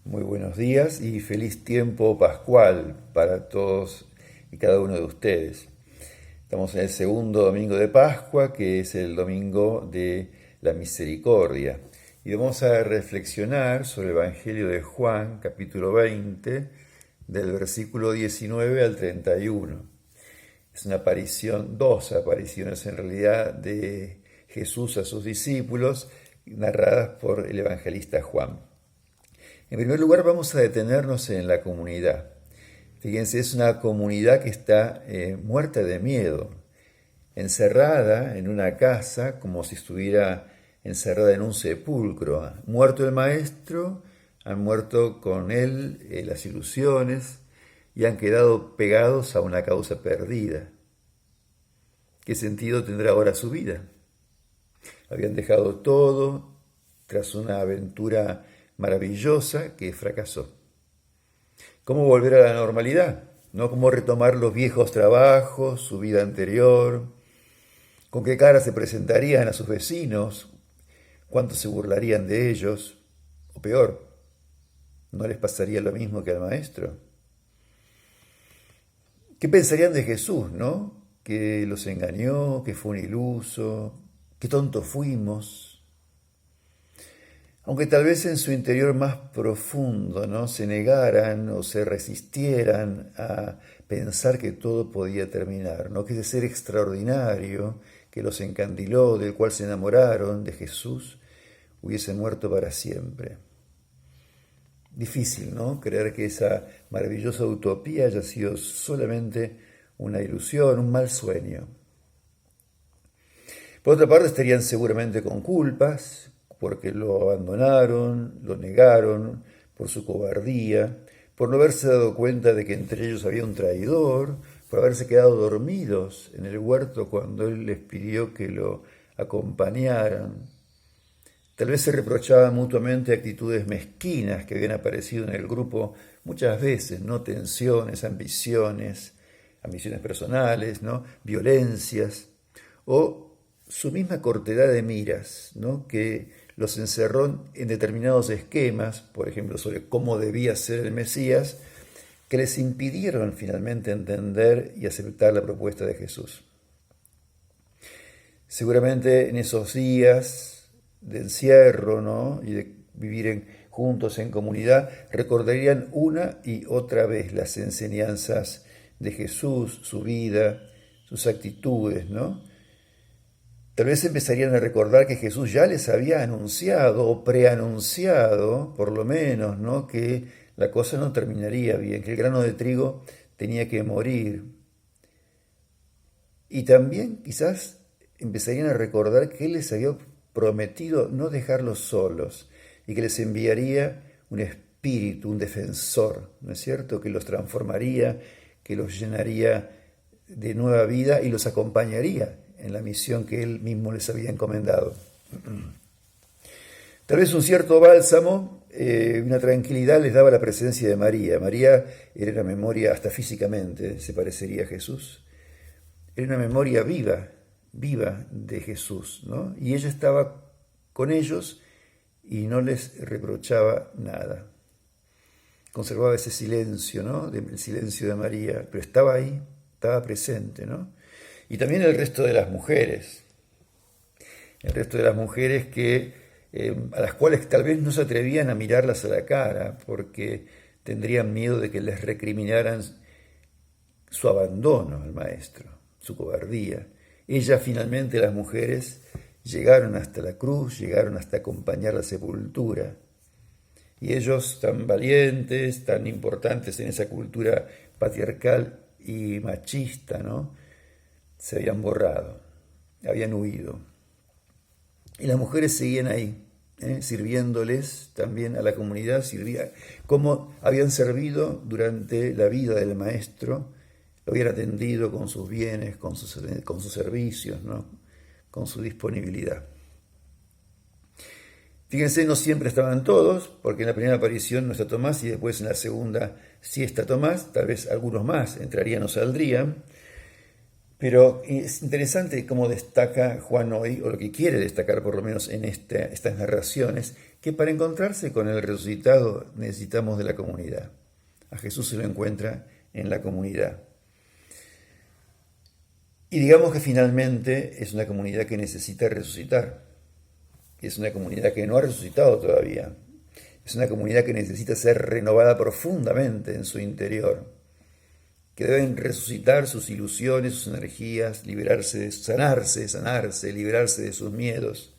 Muy buenos días y feliz tiempo pascual para todos y cada uno de ustedes. Estamos en el segundo domingo de Pascua, que es el domingo de la misericordia. Y vamos a reflexionar sobre el Evangelio de Juan, capítulo 20, del versículo 19 al 31. Es una aparición, dos apariciones en realidad de Jesús a sus discípulos, narradas por el evangelista Juan. En primer lugar, vamos a detenernos en la comunidad. Fíjense, es una comunidad que está muerta de miedo, encerrada en una casa como si estuviera encerrada en un sepulcro. Muerto el maestro, han muerto con él las ilusiones y han quedado pegados a una causa perdida. ¿Qué sentido tendrá ahora su vida? Habían dejado todo tras una aventura maravillosa que fracasó. ¿Cómo volver a la normalidad? ¿No? ¿Cómo retomar los viejos trabajos, su vida anterior? ¿Con qué cara se presentarían a sus vecinos? ¿Cuánto se burlarían de ellos? O peor, ¿no les pasaría lo mismo que al maestro? ¿Qué pensarían de Jesús, no? Que los engañó, que fue un iluso, qué tontos fuimos. Aunque tal vez en su interior más profundo, ¿no? Se negaran o se resistieran a pensar que todo podía terminar, ¿no? Que ese ser extraordinario que los encandiló, del cual se enamoraron, de Jesús, hubiese muerto para siempre. Difícil, ¿no? Creer que esa maravillosa utopía haya sido solamente una ilusión, un mal sueño. Por otra parte, estarían seguramente con culpas, porque lo abandonaron, lo negaron, por su cobardía, por no haberse dado cuenta de que entre ellos había un traidor, por haberse quedado dormidos en el huerto cuando él les pidió que lo acompañaran. Tal vez se reprochaban mutuamente actitudes mezquinas que habían aparecido en el grupo muchas veces, ¿no? Tensiones, ambiciones personales, ¿no? Violencias, o su misma cortedad de miras, ¿no? Que los encerró en determinados esquemas, por ejemplo, sobre cómo debía ser el Mesías, que les impidieron finalmente entender y aceptar la propuesta de Jesús. Seguramente en esos días de encierro, ¿no? Y de vivir juntos en comunidad, recordarían una y otra vez las enseñanzas de Jesús, su vida, sus actitudes, ¿no? Tal vez empezarían a recordar que Jesús ya les había anunciado o preanunciado, por lo menos, ¿no? Que la cosa no terminaría bien, que el grano de trigo tenía que morir. Y también quizás empezarían a recordar que Él les había prometido no dejarlos solos y que les enviaría un espíritu, un defensor, ¿no es cierto? Que los transformaría, que los llenaría de nueva vida y los acompañaría en la misión que Él mismo les había encomendado. Tal vez un cierto bálsamo, una tranquilidad les daba la presencia de María. María era una memoria, hasta físicamente se parecería a Jesús. Era una memoria viva, viva de Jesús, ¿no? Y ella estaba con ellos y no les reprochaba nada. Conservaba ese silencio, ¿no? El silencio de María, pero estaba ahí, estaba presente, ¿no? Y también el resto de las mujeres. El resto de las mujeres a las cuales tal vez no se atrevían a mirarlas a la cara porque tendrían miedo de que les recriminaran su abandono al maestro, su cobardía. Ellas finalmente, las mujeres, llegaron hasta la cruz, llegaron hasta acompañar la sepultura. Y ellos, tan valientes, tan importantes en esa cultura patriarcal y machista, ¿no? Se habían borrado, habían huido. Y las mujeres seguían ahí, sirviéndoles también a la comunidad, como habían servido durante la vida del maestro, lo habían atendido con sus bienes, con sus servicios, ¿no? Con su disponibilidad. Fíjense, no siempre estaban todos, porque en la primera aparición no está Tomás y después en la segunda sí está Tomás, tal vez algunos más entrarían o saldrían. Pero es interesante cómo destaca Juan hoy, o lo que quiere destacar por lo menos en estas narraciones, que para encontrarse con el resucitado necesitamos de la comunidad. A Jesús se lo encuentra en la comunidad. Y digamos que finalmente es una comunidad que necesita resucitar. Es una comunidad que no ha resucitado todavía. Es una comunidad que necesita ser renovada profundamente en su interior, que deben resucitar sus ilusiones, sus energías, sanarse, liberarse de sus miedos,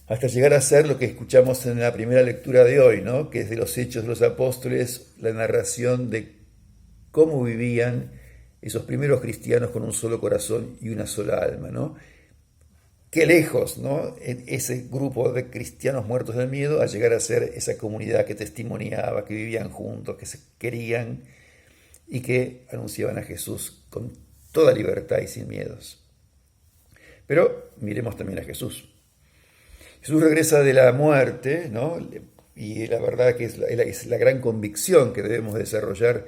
hasta llegar a ser lo que escuchamos en la primera lectura de hoy, ¿no? Que es de los Hechos de los Apóstoles, la narración de cómo vivían esos primeros cristianos con un solo corazón y una sola alma, ¿no? Qué lejos, ¿no? Ese grupo de cristianos muertos del miedo a llegar a ser esa comunidad que testimoniaba, que vivían juntos, que se querían y que anunciaban a Jesús con toda libertad y sin miedos. Pero miremos también a Jesús. Jesús regresa de la muerte, ¿no? Y la verdad que es la gran convicción que debemos desarrollar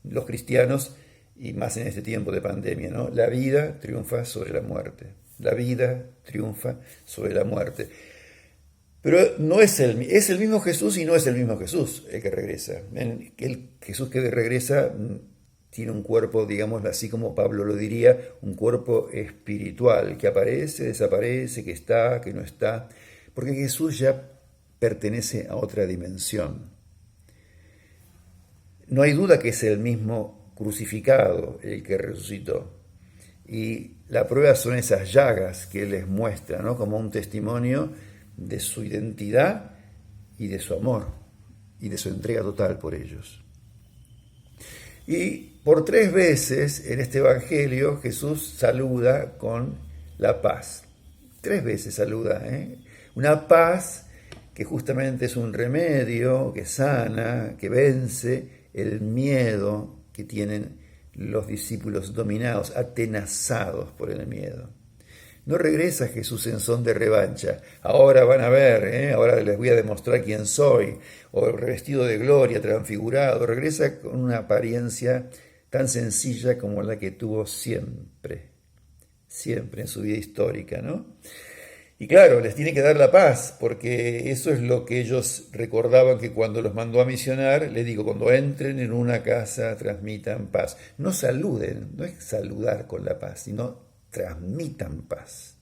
los cristianos, y más en este tiempo de pandemia, ¿no? La vida triunfa sobre la muerte. La vida triunfa sobre la muerte. Pero no es el mismo Jesús y no es el mismo Jesús el que regresa. El Jesús que regresa tiene un cuerpo, digamos así como Pablo lo diría, un cuerpo espiritual, que aparece, desaparece, que está, que no está, porque Jesús ya pertenece a otra dimensión. No hay duda que es el mismo crucificado el que resucitó. Y la prueba son esas llagas que Él les muestra, ¿no? Como un testimonio de su identidad y de su amor y de su entrega total por ellos. Y por 3 veces en este Evangelio Jesús saluda con la paz. 3 veces saluda, Una paz que justamente es un remedio, que sana, que vence el miedo que tienen los discípulos dominados, atenazados por el miedo. No regresa Jesús en son de revancha. Ahora van a ver, ahora les voy a demostrar quién soy. O revestido de gloria, transfigurado. Regresa con una apariencia tan sencilla como la que tuvo siempre en su vida histórica, ¿no? Y claro, les tiene que dar la paz, porque eso es lo que ellos recordaban que cuando los mandó a misionar, les digo, cuando entren en una casa, transmitan paz. No saluden, no es saludar con la paz, sino transmitan paz,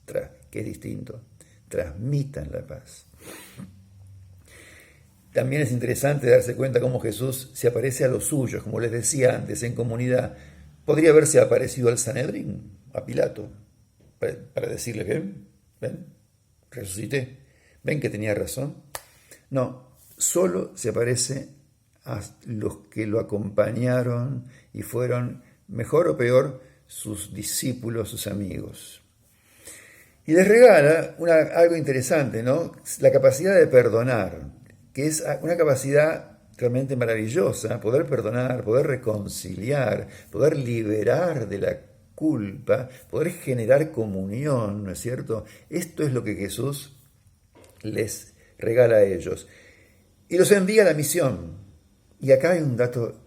que es distinto, transmitan la paz. También es interesante darse cuenta cómo Jesús se aparece a los suyos, como les decía antes, en comunidad. Podría haberse aparecido al Sanedrín, a Pilato, para decirle, ven, resucité, ven que tenía razón. No, solo se aparece a los que lo acompañaron y fueron, mejor o peor, sus discípulos, sus amigos. Y les regala algo interesante, ¿no? La capacidad de perdonar, que es una capacidad realmente maravillosa, poder perdonar, poder reconciliar, poder liberar de la culpa, poder generar comunión, ¿no es cierto? Esto es lo que Jesús les regala a ellos. Y los envía a la misión. Y acá hay un dato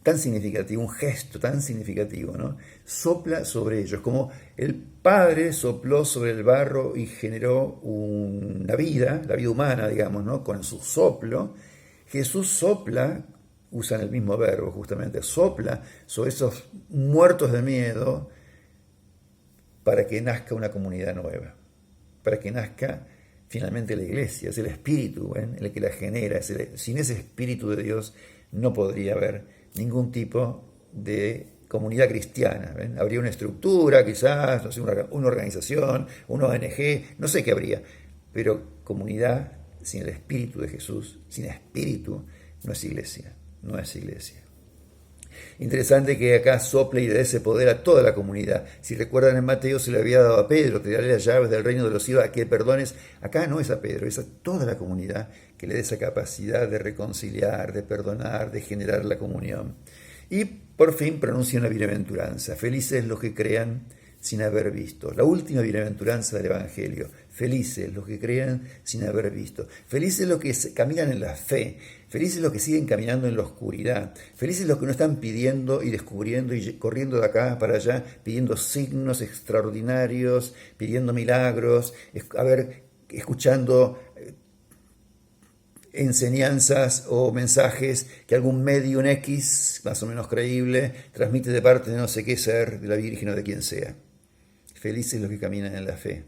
tan significativo, un gesto tan significativo, ¿no? Sopla sobre ellos, como el Padre sopló sobre el barro y generó la vida humana, digamos, ¿no? Con su soplo, Jesús sopla, usan el mismo verbo justamente, sopla sobre esos muertos de miedo para que nazca una comunidad nueva, para que nazca finalmente la iglesia. Es el Espíritu, el que la genera. Sin ese Espíritu de Dios no podría haber ningún tipo de comunidad cristiana. Habría una estructura, quizás, no sé, una organización, una ONG, no sé qué habría, pero comunidad sin el Espíritu de Jesús, sin Espíritu, no es iglesia, no es iglesia. Interesante que acá sople y dé ese poder a toda la comunidad. Si recuerdan, en Mateo se le había dado a Pedro que le daría las llaves del reino de los cielos a que perdones. Acá no es a Pedro, es a toda la comunidad que le dé esa capacidad de reconciliar, de perdonar, de generar la comunión. Y por fin pronuncia una bienaventuranza. Felices los que crean sin haber visto. La última bienaventuranza del Evangelio. Felices los que crean sin haber visto. Felices los que caminan en la fe. Felices los que siguen caminando en la oscuridad. Felices los que no están pidiendo y descubriendo y corriendo de acá para allá, pidiendo signos extraordinarios, pidiendo milagros, escuchando enseñanzas o mensajes que algún medio, un X, más o menos creíble, transmite de parte de no sé qué ser, de la Virgen o de quien sea. Felices los que caminan en la fe,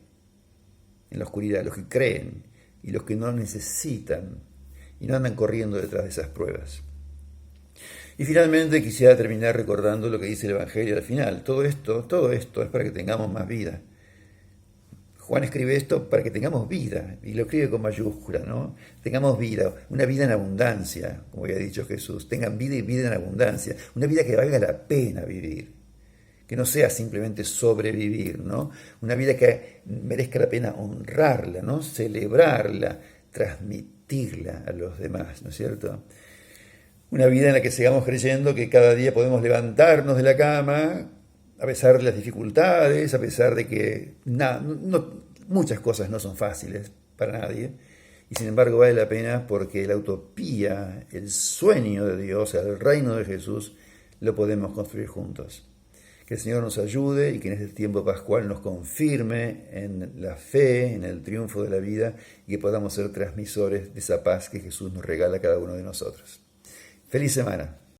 en la oscuridad, los que creen y los que no necesitan y no andan corriendo detrás de esas pruebas. Y finalmente quisiera terminar recordando lo que dice el Evangelio al final. Todo esto es para que tengamos más vida. Juan escribe esto para que tengamos vida, y lo escribe con mayúscula, ¿no? Tengamos vida, una vida en abundancia, como había dicho Jesús. Tengan vida y vida en abundancia, una vida que valga la pena vivir, que no sea simplemente sobrevivir, ¿no? Una vida que merezca la pena honrarla, ¿no? Celebrarla, transmitirla a los demás, ¿no es cierto? Una vida en la que sigamos creyendo que cada día podemos levantarnos de la cama, a pesar de las dificultades, a pesar de que muchas cosas no son fáciles para nadie, y sin embargo vale la pena porque la utopía, el sueño de Dios, el reino de Jesús, lo podemos construir juntos. Que el Señor nos ayude y que en este tiempo pascual nos confirme en la fe, en el triunfo de la vida, y que podamos ser transmisores de esa paz que Jesús nos regala a cada uno de nosotros. ¡Feliz semana!